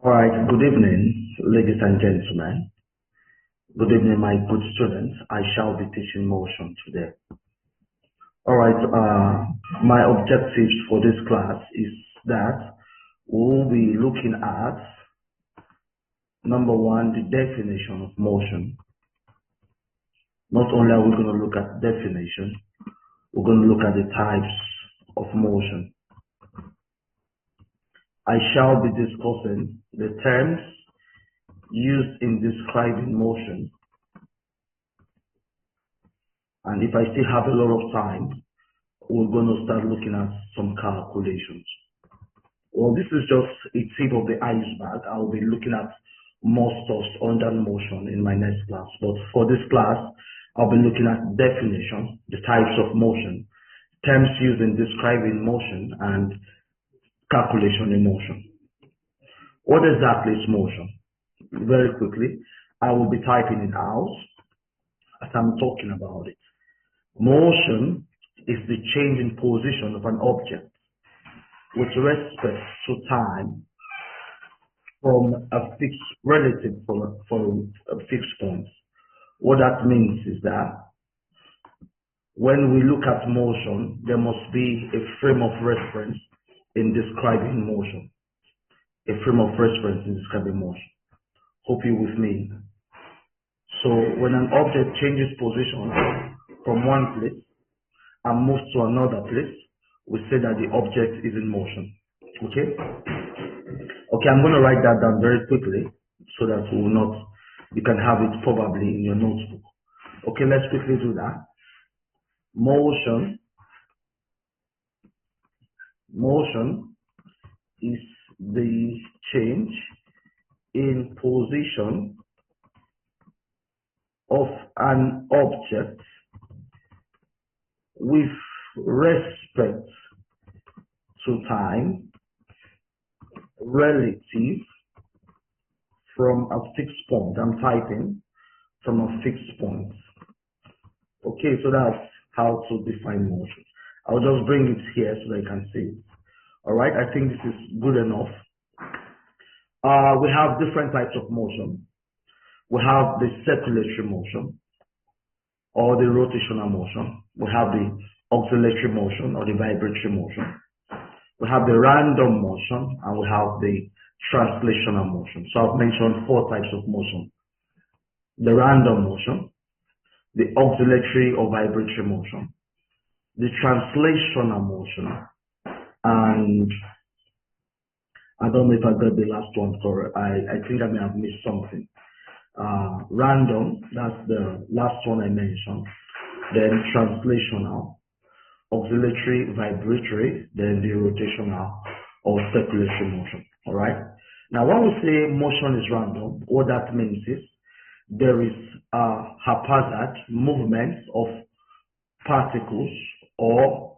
All right, good evening, ladies and gentlemen. Good evening, my good students. I shall be teaching motion today. All right, my objectives for this class is that we'll be looking at number one, the definition of motion. Not only are we going to look at definition, we're going to look at the types of motion. I shall be discussing the terms used in describing motion. And if I still have a lot of time, we're going to start looking at some calculations. Well, this is just a tip of the iceberg. I'll be looking at more stuff under motion in my next class. But for this class, I'll be looking at definition, the types of motion, terms used in describing motion, and calculation in motion. What exactly is motion? Very quickly, I will be typing it out as I'm talking about it. Motion is the change in position of an object with respect to time from a fixed relative from a fixed point. What that means is that when we look at motion, there must be a frame of reference in describing motion. A frame of reference in describing motion. Hope you're with me. So when an object changes position from one place and moves to another place, we say that the object is in motion. Okay? Okay, I'm going to write that down very quickly so that you can have it probably in your notebook. Okay, let's quickly do that. Motion is the change in position of an object with respect to time relative from a fixed point. I'm typing from a fixed point. Okay, so that's how to define motion. I'll just bring it here so that you can see it. All right, I think this is good enough. We have different types of motion. We have the circulatory motion or the rotational motion. We have the oscillatory motion or the vibratory motion. We have the random motion and we have the translational motion. So I've mentioned four types of motion. The random motion, the oscillatory or vibratory motion, the translational motion, and I don't know if I got the last one correct. I think I may have missed something. Random, that's the last one I mentioned. Then translational, oscillatory, vibratory, then the rotational or circulatory motion. All right. Now, when we say motion is random, what that means is there is a haphazard movement of particles or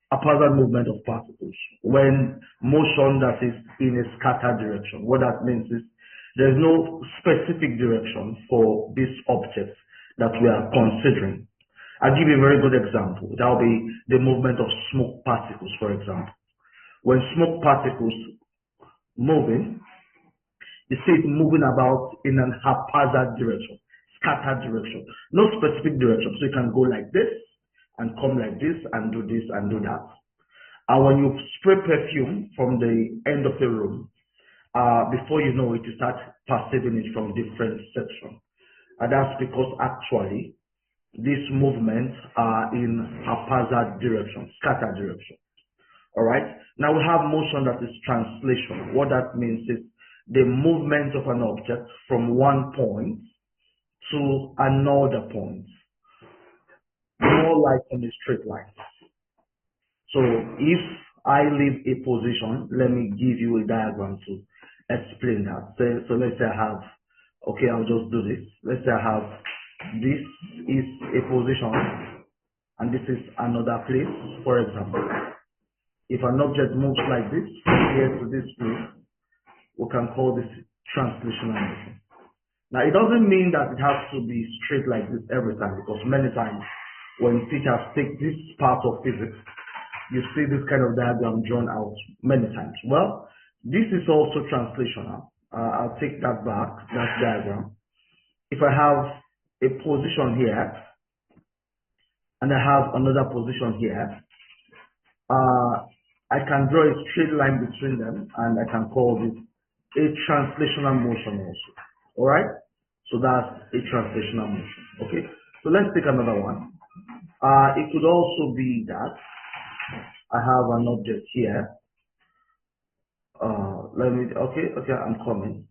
haphazard movement of particles when motion that is in a scattered direction. What that means is there's no specific direction for this object that we are considering. I'll give you a very good example. That will be the movement of smoke particles, for example. When smoke particles moving, you see it moving about in an haphazard direction, scattered direction, no specific direction. So you can go like this and come like this and do this and do that. And when you spray perfume from the end of the room, before you know it, you start perceiving it from different sections. And that's because actually these movements are in haphazard direction, scattered direction. All right. Now we have motion that is translation. What that means is the movement of an object from one point to another point, more like on a straight line. So if I leave a position, let me give you a diagram to explain that. So let's say I have, okay, I'll just do this. Let's say I have, this is a position and this is another place, for example. If an object moves like this, here to this place, we can call this translational motion. Now, it doesn't mean that it has to be straight like this every time, because many times when teachers take this part of physics, you see this kind of diagram drawn out many times. Well, This is also translational. I'll take that back, that diagram. If I have a position here and I have another position here, I can draw a straight line between them and I can call this a translational motion also. All right, so that's a translational motion. Okay, so let's take another one. It could also be that I have an object here. Okay, I'm coming.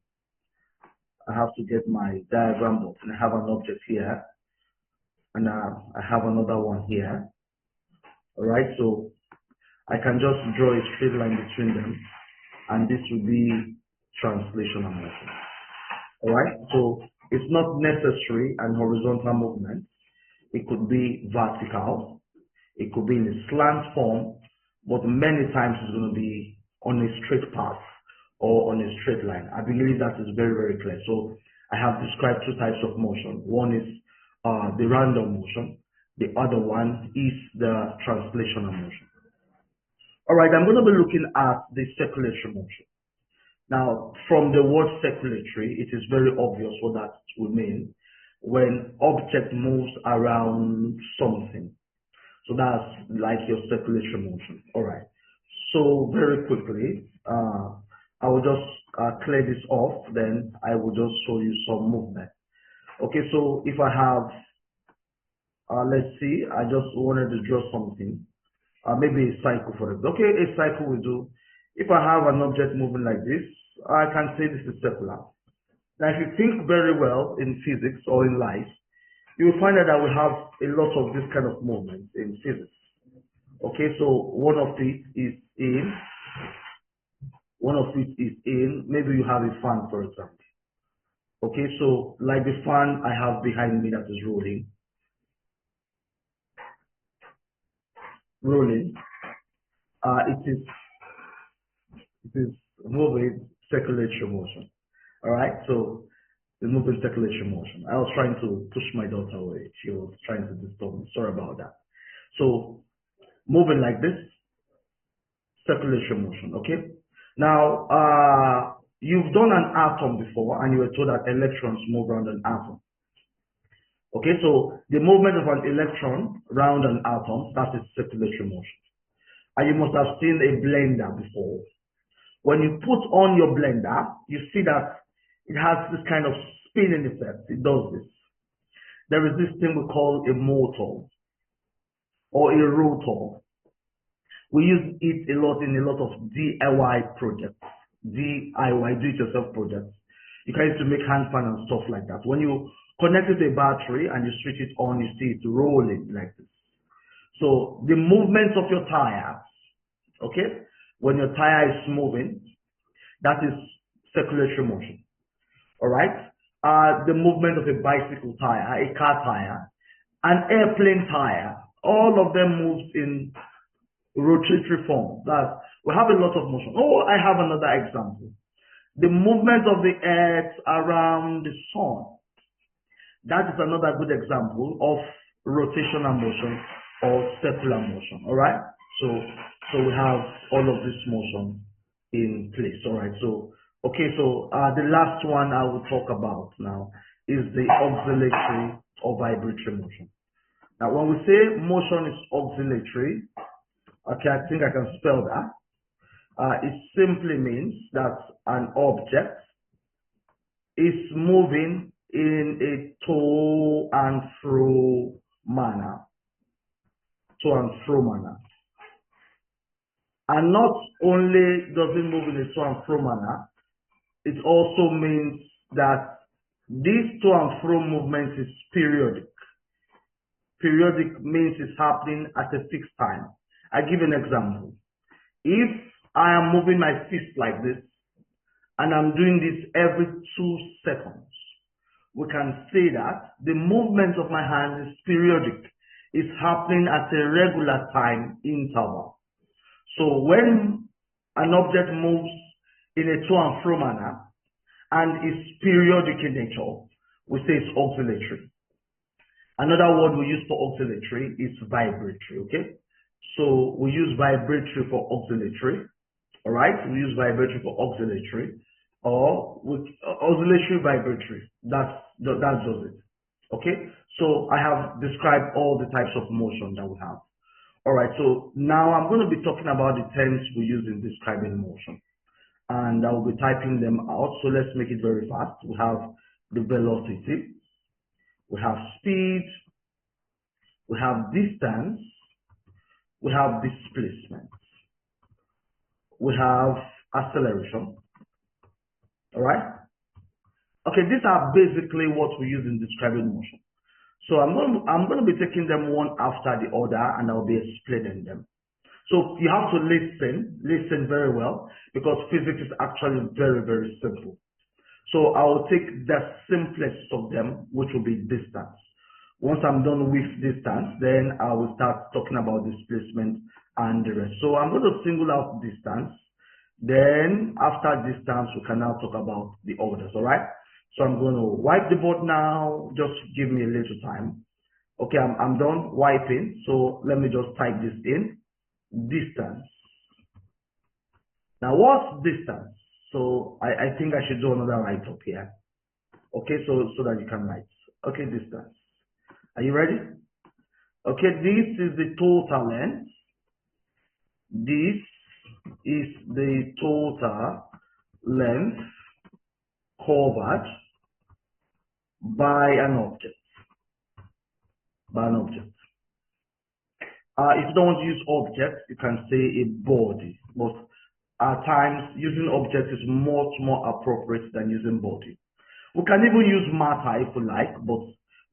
I have to get my diagram button. I have an object here and I have another one here. All right, so I can just draw a straight line between them and this will be translational motion. All right, so it's not necessary an horizontal movement. It could be vertical, it could be in a slant form, but many times it's going to be on a straight path or on a straight line. I believe that is very, very clear. So I have described two types of motion. One is the random motion. The other one is the translational motion. All right, I'm going to be looking at the circulatory motion. Now, from the word circulatory, it is very obvious what that will mean when object moves around something. So that's like your circulatory motion. All right. So very quickly, I will just clear this off. Then I will just show you some movement. Okay. So if I have, let's see, I just wanted to draw something. Maybe a cycle for it. Okay, a cycle will do. If I have an object moving like this, I can say this is circular. Now, if you think very well in physics or in life, you will find that we have a lot of this kind of movement in physics. Okay, so one of it is in, maybe you have a fan, for example. Okay, so like the fan I have behind me that is rolling. It is moving circulatory motion. All right, so the moving circulatory motion. I was trying to push my daughter away. She was trying to disturb me. Sorry about that. So moving like this, circulatory motion. Okay. Now, you've done an atom before, and you were told that electrons move around an atom. Okay, so the movement of an electron around an atom, that is circulatory motion. And you must have seen a blender before. When you put on your blender, you see that it has this kind of spinning effect. It does this. There is this thing we call a motor or a rotor. We use it a lot in a lot of DIY projects, DIY, do-it-yourself projects. You can use to make hand fan and stuff like that. When you connect it to a battery and you switch it on, you see it rolling like this. So the movement of your tires, okay, when your tire is moving, that is circulatory motion. All right. The movement of a bicycle tire, a car tire, an airplane tire, all of them moves in rotatory form. That we have a lot of motion. Oh, I have another example. The movement of the earth around the sun. That is another good example of rotational motion or circular motion. All right. So we have all of this motion in place. All right. So okay. So the last one I will talk about now is the oscillatory or vibratory motion. Now, when we say motion is oscillatory, okay, I think I can spell that. It simply means that an object is moving in a to and fro manner. And not only does it move in a to and fro manner, it also means that this to and fro movement is periodic. Periodic means it's happening at a fixed time. I give an example. If I am moving my fist like this, and I'm doing this every 2 seconds, we can say that the movement of my hand is periodic. It's happening at a regular time interval. So when an object moves in a to and fro manner and is periodic in nature, we say it's oscillatory. Another word we use for oscillatory is vibratory, okay? So we use vibratory for oscillatory, All right, we use vibratory for oscillatory, or with oscillatory vibratory. That does it. Okay, so I have described all the types of motion that we have. All right, so now I'm going to be talking about the terms we use in describing motion, and I will be typing them out. So let's make it very fast. We have the velocity, we have speed, we have distance, we have displacement, we have acceleration. All right. Okay, these are basically what we use in describing motion. So I'm going to be taking them one after the other, and I'll be explaining them. So you have to listen very well, because physics is actually very, very simple. So I will take the simplest of them, which will be distance. Once I'm done with distance, then I will start talking about displacement and the rest. So I'm going to single out distance. Then after distance, we can now talk about the others. All right. So I'm going to wipe the board now. Just give me a little time. Okay, I'm done wiping. So let me just type this in. Distance. Now what's distance? So I think I should do another write up here. Okay, so that you can write. Okay, distance. Are you ready? Okay, this is the total length. This is the total length covered by an object. If you don't want to use object, you can say a body. But at times, using object is much more appropriate than using body. We can even use matter if we like, but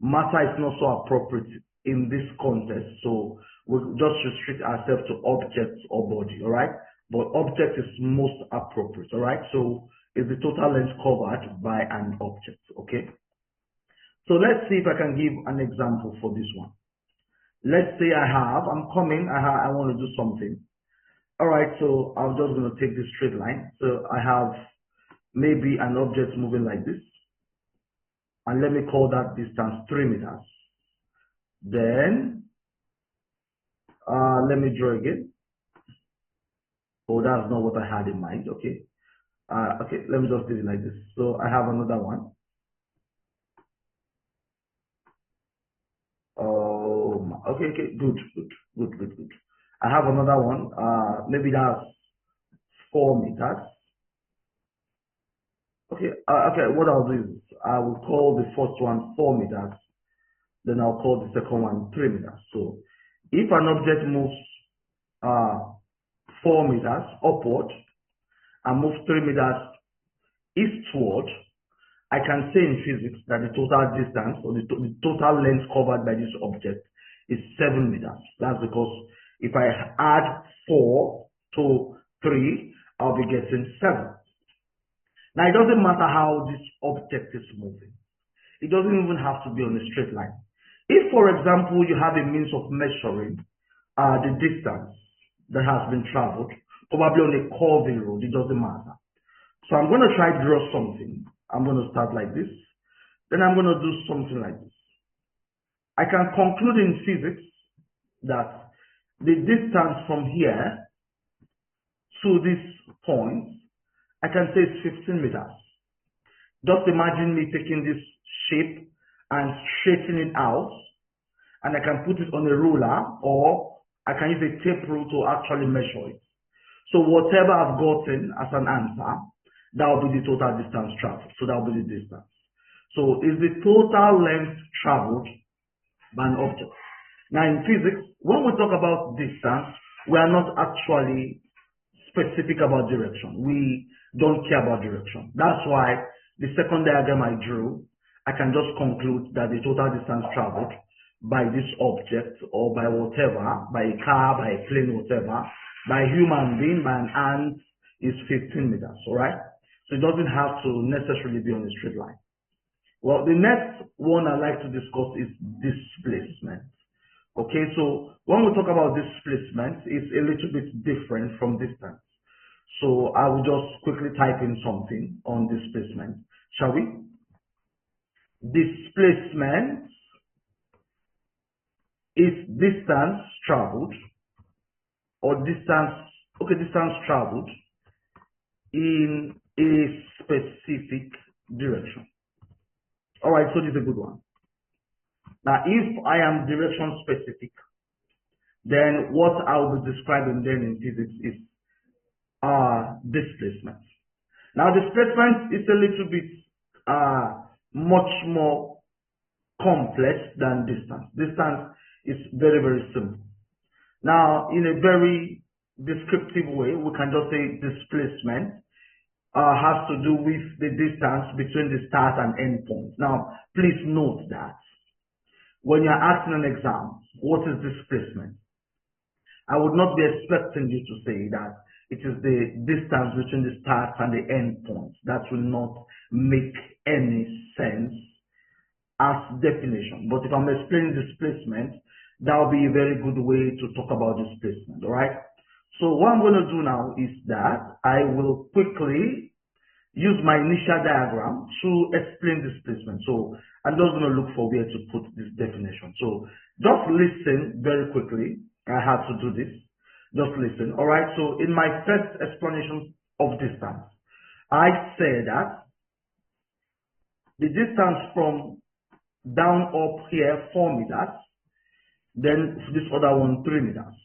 matter is not so appropriate in this context. So we'll just restrict ourselves to objects or body, all right? But object is most appropriate, all right? So is the total length covered by an object, okay? So let's see if I can give an example for this one. Let's say I want to do something. All right, so I'm just going to take this straight line. So I have maybe an object moving like this. And let me call that distance 3 meters. Then, let me draw again. Oh, that's not what I had in mind, okay. Okay, let me just do it like this. So I have another one. Okay, good. I have another one. Maybe that's 4 meters. Okay, what I'll do is I will call the first one 4 meters. Then I'll call the second one 3 meters. So if an object moves 4 meters upward and moves 3 meters eastward, I can say in physics that the total distance or the total length covered by this object is 7 meters. That's because if I add 4 to 3, I'll be getting 7. Now it doesn't matter how this object is moving. It doesn't even have to be on a straight line. If, for example, you have a means of measuring the distance that has been traveled, probably on a curving road, it doesn't matter. So I'm going to try to draw something. I'm going to start like this. Then I'm going to do something like this. I can conclude in physics that the distance from here to this point, I can say it's 15 meters. Just imagine me taking this shape and straightening it out, and I can put it on a ruler, or I can use a tape rule to actually measure it. So whatever I've gotten as an answer, that will be the total distance traveled. So that will be the distance. So is the total length traveled by an object. Now in physics, when we talk about distance, we are not actually specific about direction. We don't care about direction. That's why the second diagram I drew, I can just conclude that the total distance traveled by this object or by whatever, by a car, by a plane, whatever, by a human being, by an ant, is 15 meters, all right? So it doesn't have to necessarily be on a straight line. Well, the next one I'd like to discuss is displacement. Okay, so when we talk about displacement, it's a little bit different from distance. So I will just quickly type in something on displacement, shall we? Displacement is distance traveled, or distance traveled in a specific direction. All right, so this is a good one. Now, if I am direction specific, then what I will be describing then in physics is displacement. Now, displacement is a little bit much more complex than distance. Distance is very, very simple. Now, in a very descriptive way, we can just say displacement has to do with the distance between the start and end point. Now, please note that when you're asking an exam, what is displacement? I would not be expecting you to say that it is the distance between the start and the end point. That will not make any sense as definition. But if I'm explaining displacement, that will be a very good way to talk about displacement, all right? So what I'm going to do now is that I will quickly use my initial diagram to explain displacement. So I'm just going to look for where to put this definition. So just listen very quickly. I have to do this. Just listen. All right. So in my first explanation of distance, I say that the distance from down up here 4 meters, then this other one 3 meters.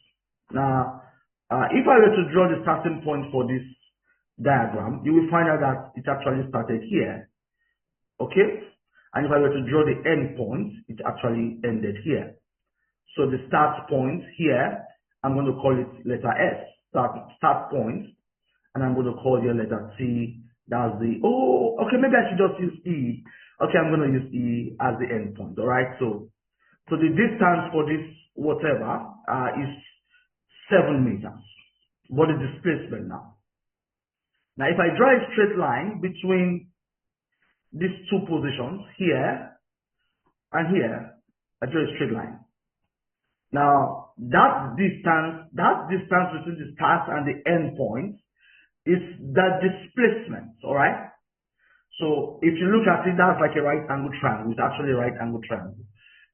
Now, if I were to draw the starting point for this diagram, you will find out that it actually started here. Okay? And if I were to draw the end point, it actually ended here. So the start point here, I'm going to call it letter S, start point, and I'm going to call here letter T. That's the, okay, maybe I should just use E. Okay, I'm going to use E as the end point, all right? So the distance for this whatever is 7 meters. What is displacement now? Now, if I draw a straight line between these two positions, here and here, I draw a straight line. Now, that distance between the start and the end point is the displacement, all right? So if you look at it, that's like a right angle triangle. It's actually a right angle triangle.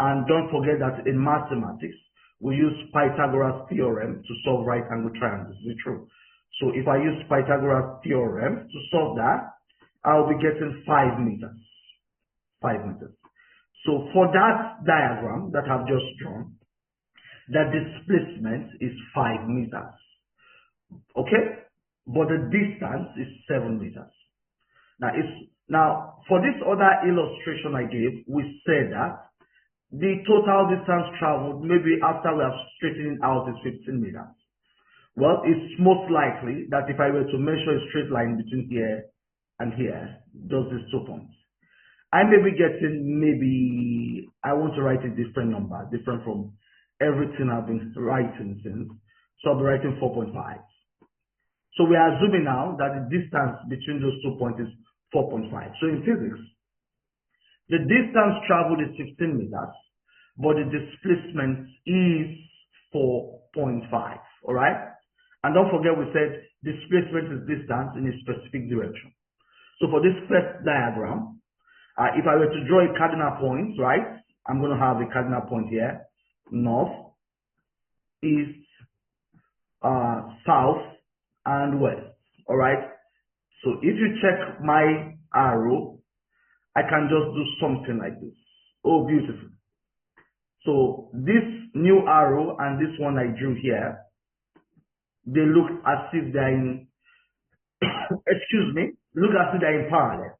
And don't forget that in mathematics, we use Pythagoras theorem to solve right angle triangles. Is it true? So if I use Pythagoras theorem to solve that, I'll be getting 5 meters. 5 meters. So for that diagram that I've just drawn, the displacement is 5 meters. Okay? But the distance is 7 meters. Now, for this other illustration I gave, we said that the total distance traveled, maybe after we have straightened out, is 15 meters. Well, it's most likely that if I were to measure a straight line between here and here, just these 2 points, I may be getting, maybe, I want to write a different number, different from everything I've been writing since. So I'll be writing 4.5. So we are assuming now that the distance between those 2 points is 4.5. So in physics, the distance traveled is 15 meters, but the displacement is 4.5. All right? And don't forget we said displacement is distance in a specific direction. So for this first diagram, if I were to draw a cardinal point, right, I'm going to have a cardinal point here, north, east, south, and west. All right. So if you check my arrow, I can just do something like this. Oh, beautiful. So this new arrow and this one I drew here, they look as if they're in, excuse me, look as if they're in parallel.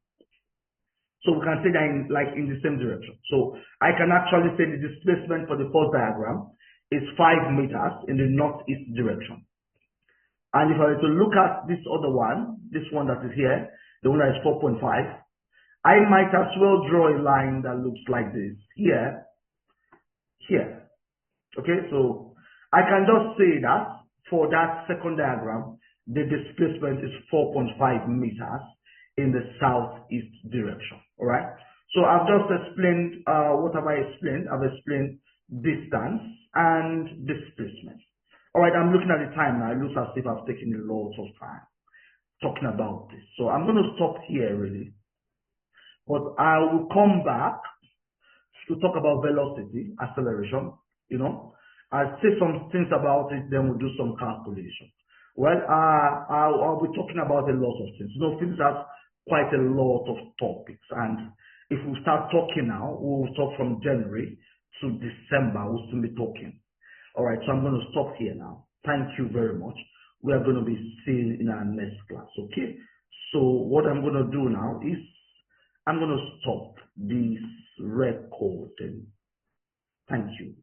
So we can say they're in the same direction. So I can actually say the displacement for the first diagram is 5 meters in the northeast direction. And if I were to look at this other one, this one that is here, the one that is 4.5, I might as well draw a line that looks like this, here, here. Okay, so I can just say that for that second diagram, the displacement is 4.5 meters in the southeast direction. All right. So I've just explained, what have I explained? I've explained distance and displacement. All right, I'm looking at the time now. It looks as if I've taken a lot of time talking about this. So I'm going to stop here really. But I will come back to talk about velocity, acceleration, you know. I'll say some things about it, then we'll do some calculation. Well, I'll be talking about a lot of things. Philips has quite a lot of topics, and if we start talking now, we'll talk from January to December. We'll still be talking. All right, so I'm going to stop here now. Thank you very much. We are going to be seeing in our next class. Okay. So what I'm going to do now is I'm going to stop this recording. Thank you.